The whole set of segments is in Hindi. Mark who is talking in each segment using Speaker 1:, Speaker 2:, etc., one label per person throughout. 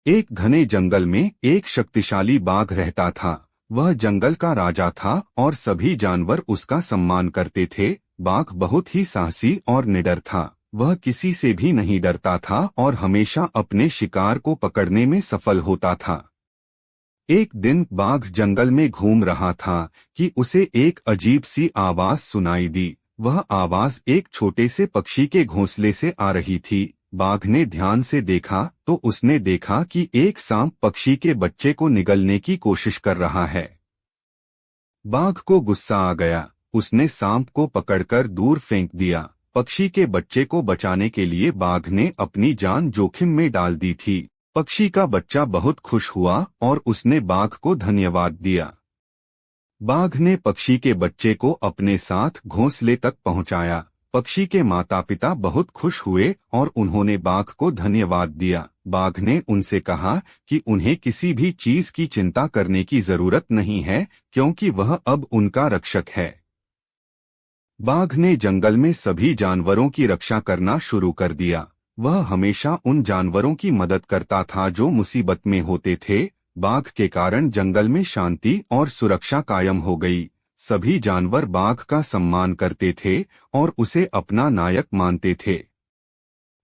Speaker 1: एक घने जंगल में एक शक्तिशाली बाघ रहता था। वह जंगल का राजा था और सभी जानवर उसका सम्मान करते थे। बाघ बहुत ही साहसी और निडर था। वह किसी से भी नहीं डरता था और हमेशा अपने शिकार को पकड़ने में सफल होता था। एक दिन बाघ जंगल में घूम रहा था कि उसे एक अजीब सी आवाज सुनाई दी। वह आवाज एक छोटे से पक्षी के घोंसले से आ रही थी। बाघ ने ध्यान से देखा तो उसने देखा कि एक सांप पक्षी के बच्चे को निगलने की कोशिश कर रहा है। बाघ को गुस्सा आ गया। उसने सांप को पकड़कर दूर फेंक दिया। पक्षी के बच्चे को बचाने के लिए बाघ ने अपनी जान जोखिम में डाल दी थी। पक्षी का बच्चा बहुत खुश हुआ और उसने बाघ को धन्यवाद दिया। बाघ ने पक्षी के बच्चे को अपने साथ घोंसले तक पहुंचाया। पक्षी के माता पिता बहुत खुश हुए और उन्होंने बाघ को धन्यवाद दिया। बाघ ने उनसे कहा कि उन्हें किसी भी चीज की चिंता करने की जरूरत नहीं है, क्योंकि वह अब उनका रक्षक है। बाघ ने जंगल में सभी जानवरों की रक्षा करना शुरू कर दिया। वह हमेशा उन जानवरों की मदद करता था जो मुसीबत में होते थे। बाघ के कारण जंगल में शांति और सुरक्षा कायम हो गई। सभी जानवर बाघ का सम्मान करते थे और उसे अपना नायक मानते थे।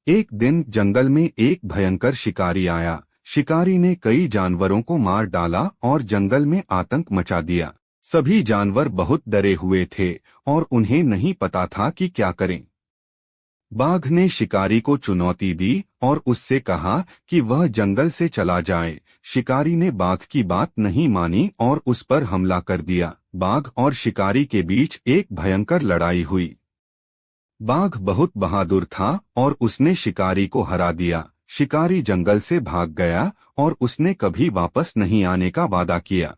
Speaker 1: एक दिन जंगल में एक भयंकर शिकारी आया। शिकारी ने कई जानवरों को मार डाला और जंगल में आतंक मचा दिया। सभी जानवर बहुत डरे हुए थे और उन्हें नहीं पता था कि क्या करें। बाघ ने शिकारी को चुनौती दी और उससे कहा कि वह जंगल से चला जाए। शिकारी ने बाघ की बात नहीं मानी और उस पर हमला कर दिया। बाघ और शिकारी के बीच एक भयंकर लड़ाई हुई। बाघ बहुत बहादुर था और उसने शिकारी को हरा दिया। शिकारी जंगल से भाग गया और उसने कभी वापस नहीं आने का वादा किया।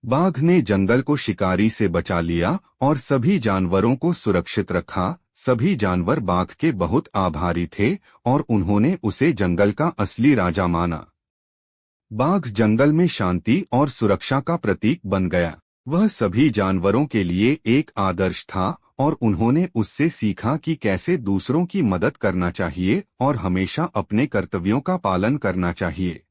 Speaker 1: बाघ ने जंगल को शिकारी से बचा लिया और सभी जानवरों को सुरक्षित रखा। सभी जानवर बाघ के बहुत आभारी थे और उन्होंने उसे जंगल का असली राजा माना। बाघ जंगल में शांति और सुरक्षा का प्रतीक बन गया। वह सभी जानवरों के लिए एक आदर्श था और उन्होंने उससे सीखा कि कैसे दूसरों की मदद करना चाहिए और हमेशा अपने कर्तव्यों का पालन करना चाहिए।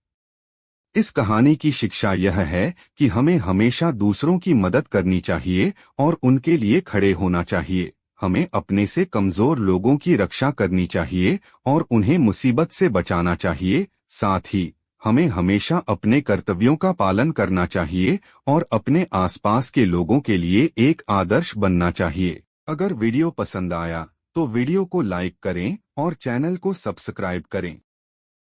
Speaker 1: इस कहानी की शिक्षा यह है कि हमें हमेशा दूसरों की मदद करनी चाहिए और उनके लिए खड़े होना चाहिए। हमें अपने से कमजोर लोगों की रक्षा करनी चाहिए और उन्हें मुसीबत से बचाना चाहिए। साथ ही हमें हमेशा अपने कर्तव्यों का पालन करना चाहिए और अपने आसपास के लोगों के लिए एक आदर्श बनना चाहिए। अगर वीडियो पसंद आया तो वीडियो को लाइक करें और चैनल को सब्सक्राइब करें।